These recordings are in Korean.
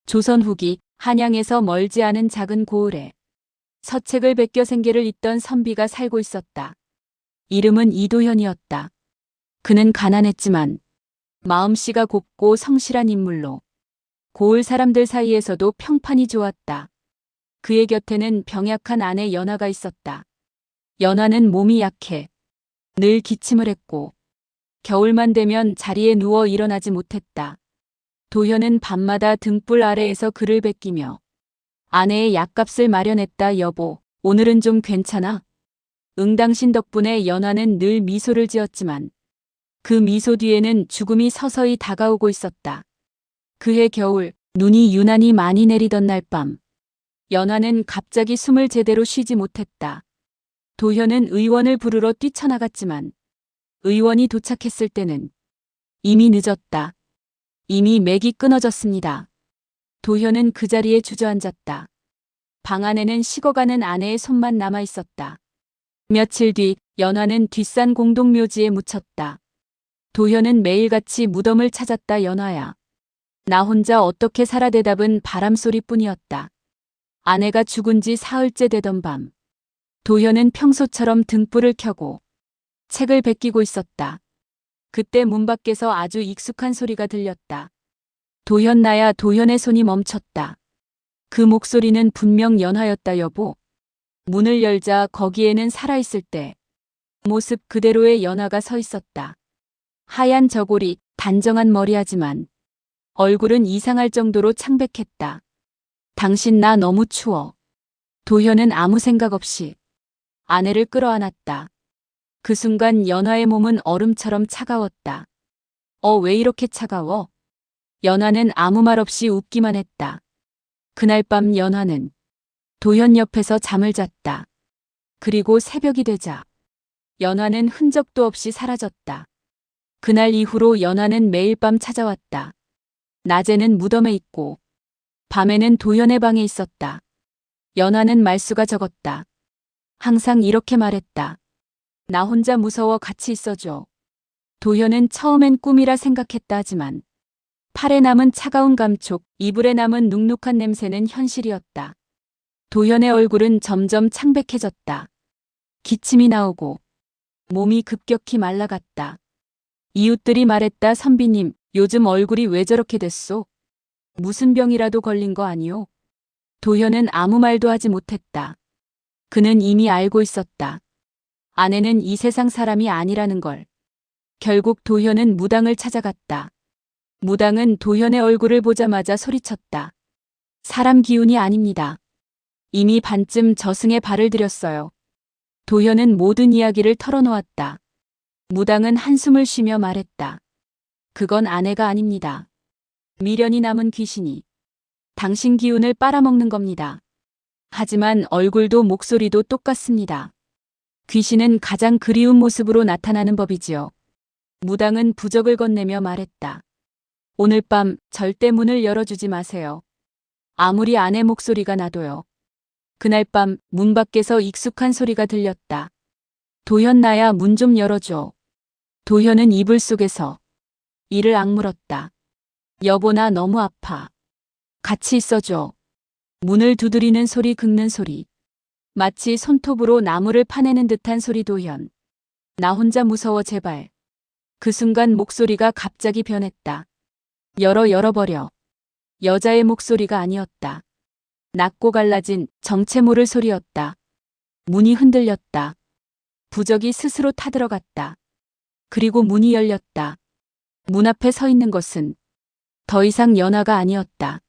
조선 후기 한양에서 멀지 않은 작은 고을에 서책을 베껴 생계를 잇던 선비가 살고 있었다. 이름은 이도현이었다. 그는 가난했지만 마음씨가 곱고 성실한 인물로 고을 사람들 사이에서도 평판이 좋았다. 그의 곁에는 병약한 아내 연화가 있었다. 연화는 몸이 약해 늘 기침을 했고 겨울만 되면 자리에 누워 일어나지 못했다. 도현은 밤마다 등불 아래에서 그를 베끼며 아내의 약값을 마련했다. 여보, 오늘은 좀 괜찮아? 응, 당신 덕분에 연화는 늘 미소를 지었지만 그 미소 뒤에는 죽음이 서서히 다가오고 있었다. 그해 겨울, 눈이 유난히 많이 내리던 날 밤, 연화는 갑자기 숨을 제대로 쉬지 못했다. 도현은 의원을 부르러 뛰쳐나갔지만 의원이 도착했을 때는 이미 늦었다. 이미 맥이 끊어졌습니다. 도현은 그 자리에 주저앉았다. 방 안에는 식어가는 아내의 손만 남아 있었다. 며칠 뒤 연화는 뒷산 공동묘지에 묻혔다. 도현은 매일같이 무덤을 찾았다. 연화야. 나 혼자 어떻게 살아? 대답은 바람소리뿐이었다. 아내가 죽은 지 사흘째 되던 밤, 도현은 평소처럼 등불을 켜고 책을 베끼고 있었다. 그때 문 밖에서 아주 익숙한 소리가 들렸다. 도현, 나야. 도현의 손이 멈췄다. 그 목소리는 분명 연화였다. 여보. 문을 열자 거기에는 살아있을 때 모습 그대로의 연화가 서 있었다. 하얀 저고리, 단정한 머리하지만 얼굴은 이상할 정도로 창백했다. 당신, 나 너무 추워. 도현은 아무 생각 없이 아내를 끌어안았다. 그 순간 연화의 몸은 얼음처럼 차가웠다. 왜 이렇게 차가워? 연화는 아무 말 없이 웃기만 했다. 그날 밤 연화는 도현 옆에서 잠을 잤다. 그리고 새벽이 되자 연화는 흔적도 없이 사라졌다. 그날 이후로 연화는 매일 밤 찾아왔다. 낮에는 무덤에 있고 밤에는 도현의 방에 있었다. 연화는 말수가 적었다. 항상 이렇게 말했다. 나 혼자 무서워, 같이 있어줘. 도현은 처음엔 꿈이라 생각했다 하지만 팔에 남은 차가운 감촉, 이불에 남은 눅눅한 냄새는 현실이었다. 도현의 얼굴은 점점 창백해졌다. 기침이 나오고 몸이 급격히 말라갔다. 이웃들이 말했다. 선비님, 요즘 얼굴이 왜 저렇게 됐소? 무슨 병이라도 걸린 거 아니오? 도현은 아무 말도 하지 못했다. 그는 이미 알고 있었다. 아내는 이 세상 사람이 아니라는 걸. 결국 도현은 무당을 찾아갔다. 무당은 도현의 얼굴을 보자마자 소리쳤다. 사람 기운이 아닙니다. 이미 반쯤 저승에 발을 들였어요. 도현은 모든 이야기를 털어놓았다. 무당은 한숨을 쉬며 말했다. 그건 아내가 아닙니다. 미련이 남은 귀신이 당신 기운을 빨아먹는 겁니다. 하지만 얼굴도 목소리도 똑같습니다. 귀신은 가장 그리운 모습으로 나타나는 법이지요. 무당은 부적을 건네며 말했다. 오늘 밤 절대 문을 열어주지 마세요. 아무리 아내 목소리가 나도요. 그날 밤 문 밖에서 익숙한 소리가 들렸다. 도현, 나야. 문 좀 열어줘. 도현은 이불 속에서 이를 악물었다. 여보, 나 너무 아파. 같이 있어줘. 문을 두드리는 소리, 긁는 소리. 마치 손톱으로 나무를 파내는 듯한 소리. 도현. 나 혼자 무서워, 제발. 그 순간 목소리가 갑자기 변했다. 열어버려. 여자의 목소리가 아니었다. 낮고 갈라진 정체 모를 소리였다. 문이 흔들렸다. 부적이 스스로 타들어갔다. 그리고 문이 열렸다. 문 앞에 서 있는 것은 더 이상 연화가 아니었다.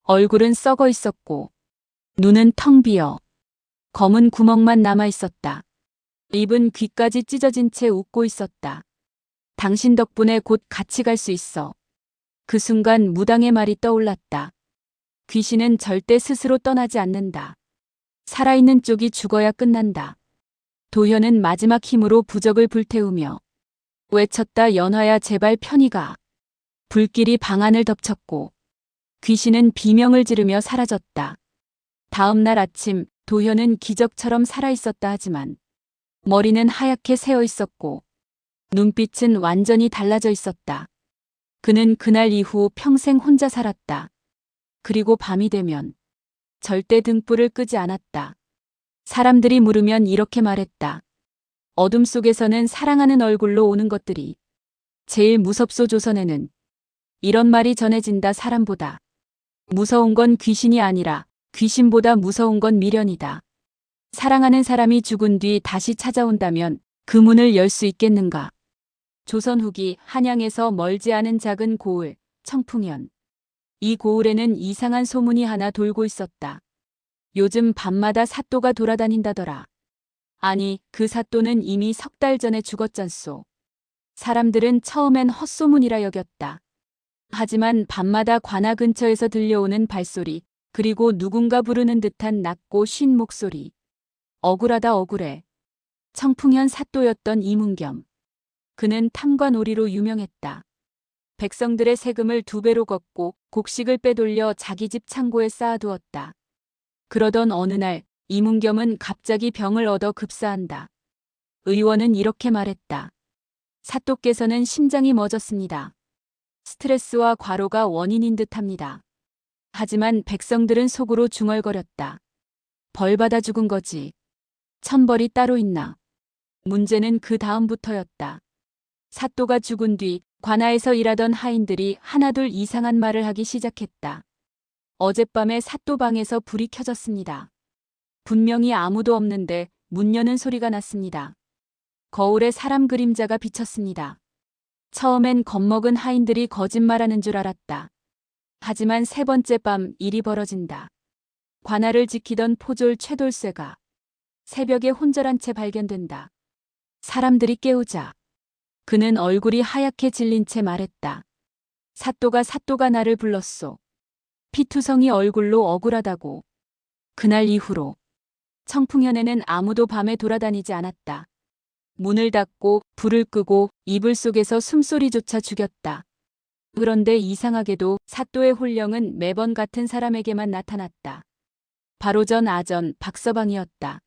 얼굴은 썩어 있었고 눈은 텅 비어 검은 구멍만 남아 있었다. 입은 귀까지 찢어진 채 웃고 있었다. 당신 덕분에 곧 같이 갈 수 있어. 그 순간 무당의 말이 떠올랐다. 귀신은 절대 스스로 떠나지 않는다. 살아있는 쪽이 죽어야 끝난다. 도현은 마지막 힘으로 부적을 불태우며 외쳤다. 연화야, 제발 편히 가. 불길이 방 안을 덮쳤고 귀신은 비명을 지르며 사라졌다. 다음 날 아침 도현은 기적처럼 살아있었다 하지만 머리는 하얗게 새어 있었고 눈빛은 완전히 달라져 있었다. 그는 그날 이후 평생 혼자 살았다. 그리고 밤이 되면 절대 등불을 끄지 않았다. 사람들이 물으면 이렇게 말했다. 어둠 속에서는 사랑하는 얼굴로 오는 것들이 제일 무섭소. 조선에는 이런 말이 전해진다. 사람보다 무서운 건 귀신이 아니라 귀신보다 무서운 건 미련이다. 사랑하는 사람이 죽은 뒤 다시 찾아온다면 그 문을 열 수 있겠는가? 조선 후기 한양에서 멀지 않은 작은 고을, 청풍현. 이 고을에는 이상한 소문이 하나 돌고 있었다. 요즘 밤마다 사또가 돌아다닌다더라. 아니, 그 사또는 이미 석 달 전에 죽었잖소. 사람들은 처음엔 헛소문이라 여겼다. 하지만 밤마다 관아 근처에서 들려오는 발소리, 그리고 누군가 부르는 듯한 낮고 쉰 목소리. 억울하다 억울해. 청풍현 사또였던 이문겸. 그는 탐과 놀이로 유명했다. 백성들의 세금을 2배로 걷고 곡식을 빼돌려 자기 집 창고에 쌓아두었다. 그러던 어느 날 이문겸은 갑자기 병을 얻어 급사한다. 의원은 이렇게 말했다. 사또께서는 심장이 멎었습니다. 스트레스와 과로가 원인인 듯합니다. 하지만 백성들은 속으로 중얼거렸다. 벌받아 죽은 거지. 천벌이 따로 있나. 문제는 그 다음부터였다. 사또가 죽은 뒤 관아에서 일하던 하인들이 하나둘 이상한 말을 하기 시작했다. 어젯밤에 사또 방에서 불이 켜졌습니다. 분명히 아무도 없는데 문 여는 소리가 났습니다. 거울에 사람 그림자가 비쳤습니다. 처음엔 겁먹은 하인들이 거짓말하는 줄 알았다. 하지만 3번째 밤 일이 벌어진다. 관아를 지키던 포졸 최돌쇠가 새벽에 혼절한 채 발견된다. 사람들이 깨우자 그는 얼굴이 하얗게 질린 채 말했다. 사또가 나를 불렀소. 피투성이 얼굴로 억울하다고. 그날 이후로 청풍현에는 아무도 밤에 돌아다니지 않았다. 문을 닫고 불을 끄고 이불 속에서 숨소리조차 죽였다. 그런데 이상하게도 사또의 혼령은 매번 같은 사람에게만 나타났다. 바로 전 아전 박서방이었다.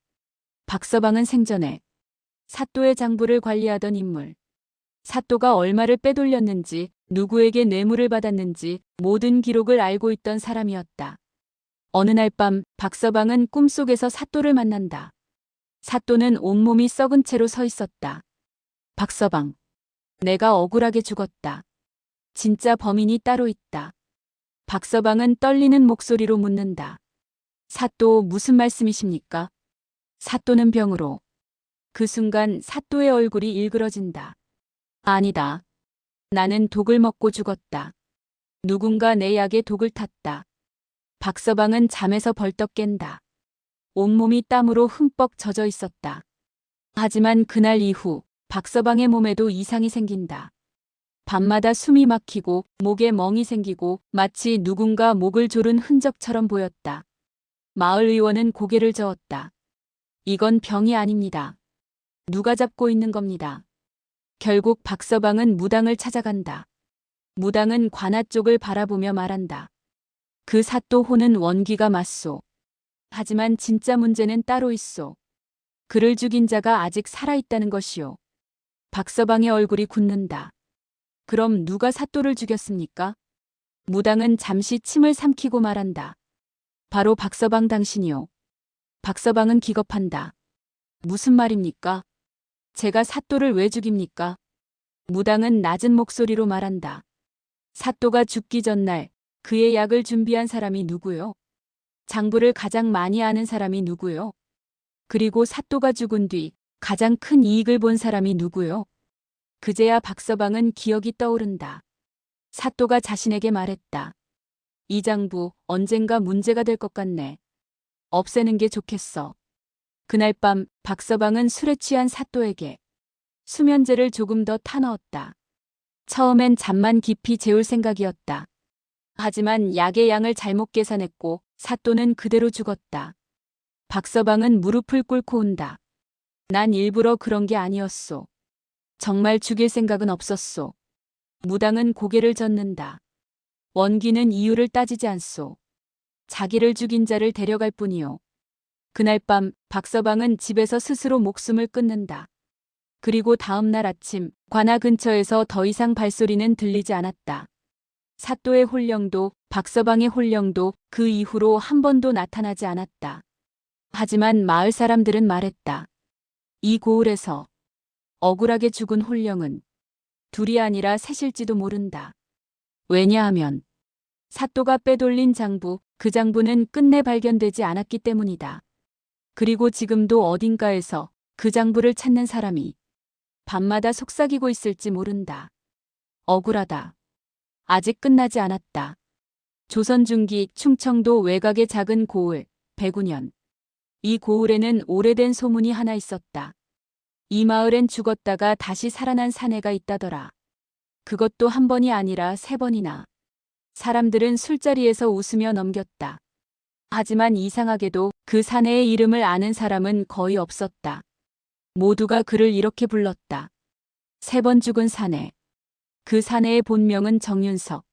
박서방은 생전에 사또의 장부를 관리하던 인물. 사또가 얼마를 빼돌렸는지, 누구에게 뇌물을 받았는지 모든 기록을 알고 있던 사람이었다. 어느 날 밤 박서방은 꿈속에서 사또를 만난다. 사또는 온몸이 썩은 채로 서 있었다. 박서방, 내가 억울하게 죽었다. 진짜 범인이 따로 있다. 박서방은 떨리는 목소리로 묻는다. 사또, 무슨 말씀이십니까? 사또는 병으로. 그 순간 사또의 얼굴이 일그러진다. 아니다. 나는 독을 먹고 죽었다. 누군가 내 약에 독을 탔다. 박서방은 잠에서 벌떡 깬다. 온몸이 땀으로 흠뻑 젖어 있었다. 하지만 그날 이후 박서방의 몸에도 이상이 생긴다. 밤마다 숨이 막히고 목에 멍이 생기고 마치 누군가 목을 조른 흔적처럼 보였다. 마을 의원은 고개를 저었다. 이건 병이 아닙니다. 누가 잡고 있는 겁니다. 결국 박서방은 무당을 찾아간다. 무당은 관아 쪽을 바라보며 말한다. 그 사또 호는 원기가 맞소. 하지만 진짜 문제는 따로 있소. 그를 죽인 자가 아직 살아있다는 것이오. 박서방의 얼굴이 굳는다. 그럼 누가 사또를 죽였습니까? 무당은 잠시 침을 삼키고 말한다. 바로 박서방 당신이오. 박서방은 기겁한다. 무슨 말입니까? 제가 사또를 왜 죽입니까? 무당은 낮은 목소리로 말한다. 사또가 죽기 전날 그의 약을 준비한 사람이 누구요? 장부를 가장 많이 아는 사람이 누구요? 그리고 사또가 죽은 뒤 가장 큰 이익을 본 사람이 누구요? 그제야 박서방은 기억이 떠오른다. 사또가 자신에게 말했다. 이 장부 언젠가 문제가 될 것 같네. 없애는 게 좋겠어. 그날 밤 박서방은 술에 취한 사또에게 수면제를 조금 더 타넣었다. 처음엔 잠만 깊이 재울 생각이었다. 하지만 약의 양을 잘못 계산했고 사또는 그대로 죽었다. 박서방은 무릎을 꿇고 온다. 난 일부러 그런 게 아니었소. 정말 죽일 생각은 없었소. 무당은 고개를 젓는다. 원기는 이유를 따지지 않소. 자기를 죽인 자를 데려갈 뿐이요. 그날 밤 박서방은 집에서 스스로 목숨을 끊는다. 그리고 다음 날 아침 관아 근처에서 더 이상 발소리는 들리지 않았다. 사또의 혼령도 박서방의 혼령도 그 이후로 한 번도 나타나지 않았다. 하지만 마을 사람들은 말했다. 이 고을에서 억울하게 죽은 혼령은 둘이 아니라 셋일지도 모른다. 왜냐하면 사또가 빼돌린 장부, 그 장부는 끝내 발견되지 않았기 때문이다. 그리고 지금도 어딘가에서 그 장부를 찾는 사람이 밤마다 속삭이고 있을지 모른다. 억울하다. 아직 끝나지 않았다. 조선 중기 충청도 외곽의 작은 고을, 백운현. 이 고을에는 오래된 소문이 하나 있었다. 이 마을엔 죽었다가 다시 살아난 사내가 있다더라. 그것도 한 번이 아니라 3번이나. 사람들은 술자리에서 웃으며 넘겼다. 하지만 이상하게도 그 사내의 이름을 아는 사람은 거의 없었다. 모두가 그를 이렇게 불렀다. 3번 죽은 사내. 그 사내의 본명은 정윤석.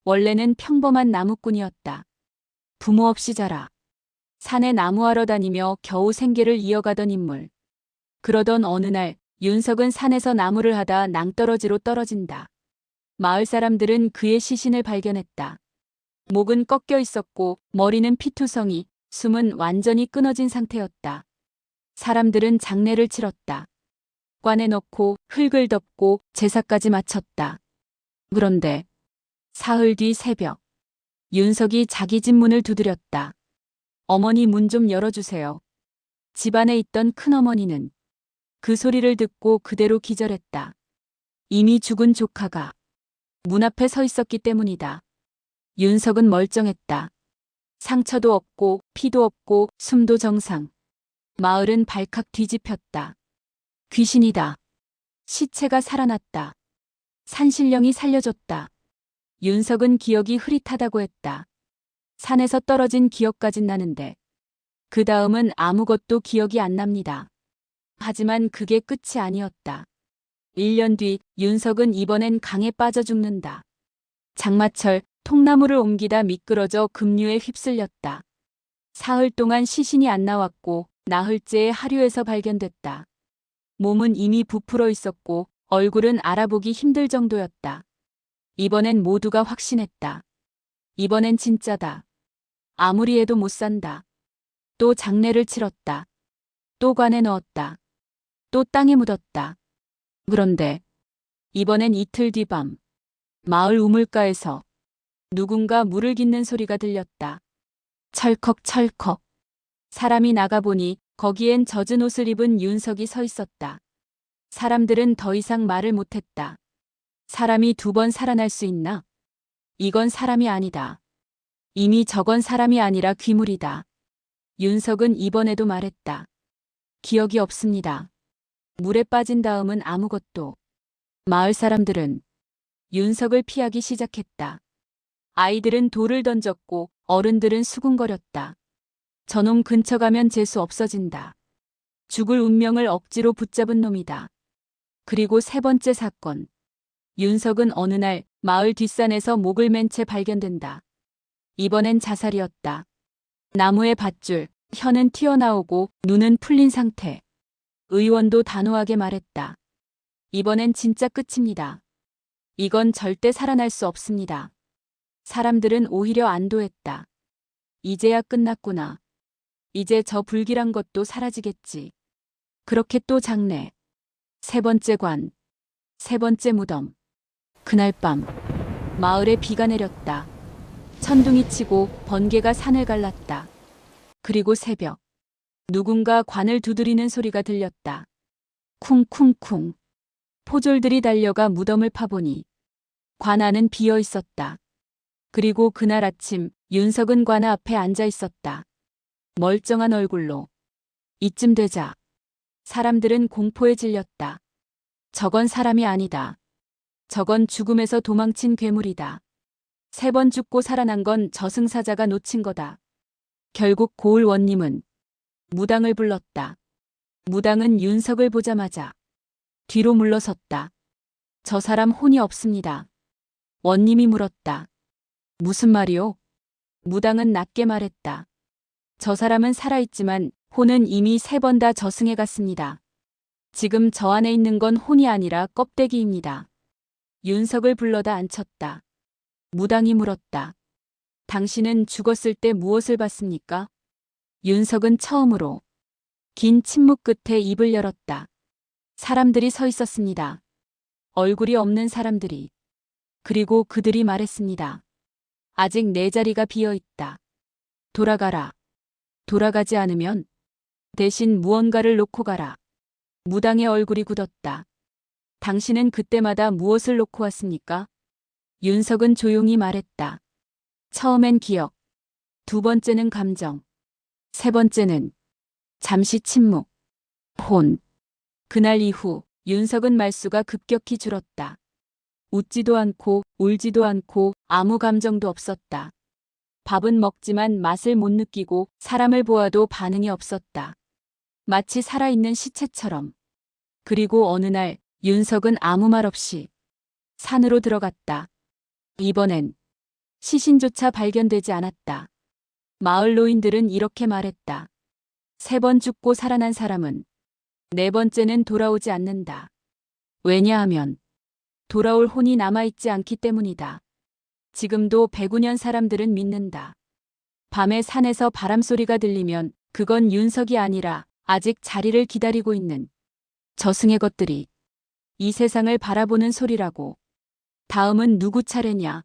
원래는 평범한 나무꾼이었다. 부모 없이 자라 산에 나무하러 다니며 겨우 생계를 이어가던 인물. 그러던 어느 날 윤석은 산에서 나무를 하다 낭떠러지로 떨어진다. 마을 사람들은 그의 시신을 발견했다. 목은 꺾여 있었고 머리는 피투성이, 숨은 완전히 끊어진 상태였다. 사람들은 장례를 치렀다. 관에 넣고 흙을 덮고 제사까지 마쳤다. 그런데 사흘 뒤 새벽, 윤석이 자기 집 문을 두드렸다. 어머니 문 좀 열어주세요. 집안에 있던 큰어머니는 그 소리를 듣고 그대로 기절했다. 이미 죽은 조카가 문 앞에 서 있었기 때문이다. 윤석은 멀쩡했다. 상처도 없고 피도 없고 숨도 정상. 마을은 발칵 뒤집혔다. 귀신이다. 시체가 살아났다. 산신령이 살려줬다. 윤석은 기억이 흐릿하다고 했다. 산에서 떨어진 기억까진 나는데 그 다음은 아무것도 기억이 안 납니다. 하지만 그게 끝이 아니었다. 1년 뒤 윤석은 이번엔 강에 빠져 죽는다. 장마철 통나무를 옮기다 미끄러져 급류에 휩쓸렸다. 사흘 동안 시신이 안 나왔고 나흘째에 하류에서 발견됐다. 몸은 이미 부풀어 있었고 얼굴은 알아보기 힘들 정도였다. 이번엔 모두가 확신했다. 이번엔 진짜다. 아무리 해도 못 산다. 또 장례를 치렀다. 또 관에 넣었다. 또 땅에 묻었다. 그런데 이번엔 이틀 뒤 밤 마을 우물가에서 누군가 물을 깃는 소리가 들렸다. 철컥철컥. 사람이 나가보니 거기엔 젖은 옷을 입은 윤석이 서 있었다. 사람들은 더 이상 말을 못했다. 사람이 2번 살아날 수 있나? 이건 사람이 아니다. 이미 저건 사람이 아니라 귀물이다. 윤석은 이번에도 말했다. 기억이 없습니다. 물에 빠진 다음은 아무것도. 마을 사람들은 윤석을 피하기 시작했다. 아이들은 돌을 던졌고 어른들은 수군거렸다. 저놈 근처 가면 재수 없어진다. 죽을 운명을 억지로 붙잡은 놈이다. 그리고 3번째 사건. 윤석은 어느 날 마을 뒷산에서 목을 맨 채 발견된다. 이번엔 자살이었다. 나무의 밧줄, 혀는 튀어나오고 눈은 풀린 상태. 의원도 단호하게 말했다. 이번엔 진짜 끝입니다. 이건 절대 살아날 수 없습니다. 사람들은 오히려 안도했다. 이제야 끝났구나. 이제 저 불길한 것도 사라지겠지. 그렇게 또 장례. 3번째 관. 3번째 무덤. 그날 밤 마을에 비가 내렸다. 천둥이 치고 번개가 산을 갈랐다. 그리고 새벽 누군가 관을 두드리는 소리가 들렸다. 쿵쿵쿵. 포졸들이 달려가 무덤을 파보니 관 안은 비어 있었다. 그리고 그날 아침 윤석은 관 앞에 앉아 있었다. 멀쩡한 얼굴로. 이쯤 되자 사람들은 공포에 질렸다. 저건 사람이 아니다. 저건 죽음에서 도망친 괴물이다. 3번 죽고 살아난 건 저승사자가 놓친 거다. 결국 고을 원님은 무당을 불렀다. 무당은 윤석을 보자마자 뒤로 물러섰다. 저 사람 혼이 없습니다. 원님이 물었다. 무슨 말이오? 무당은 낮게 말했다. 저 사람은 살아있지만 혼은 이미 3번 다 저승에 갔습니다. 지금 저 안에 있는 건 혼이 아니라 껍데기입니다. 윤석을 불러다 앉혔다. 무당이 물었다. 당신은 죽었을 때 무엇을 봤습니까? 윤석은 처음으로 긴 침묵 끝에 입을 열었다. 사람들이 서 있었습니다. 얼굴이 없는 사람들이. 그리고 그들이 말했습니다. 아직 내 자리가 비어 있다. 돌아가라. 돌아가지 않으면 대신 무언가를 놓고 가라. 무당의 얼굴이 굳었다. 당신은 그때마다 무엇을 놓고 왔습니까? 윤석은 조용히 말했다. 처음엔 기억, 두 번째는 감정, 세 번째는 잠시 침묵, 혼. 그날 이후 윤석은 말수가 급격히 줄었다. 웃지도 않고 울지도 않고 아무 감정도 없었다. 밥은 먹지만 맛을 못 느끼고 사람을 보아도 반응이 없었다. 마치 살아있는 시체처럼. 그리고 어느 날 윤석은 아무 말 없이 산으로 들어갔다. 이번엔 시신조차 발견되지 않았다. 마을 노인들은 이렇게 말했다. 3번 죽고 살아난 사람은 4번째는 돌아오지 않는다. 왜냐하면 돌아올 혼이 남아있지 않기 때문이다. 지금도 105년 사람들은 믿는다. 밤에 산에서 바람소리가 들리면 그건 윤석이 아니라 아직 자리를 기다리고 있는 저승의 것들이 이 세상을 바라보는 소리라고. 다음은 누구 차례냐?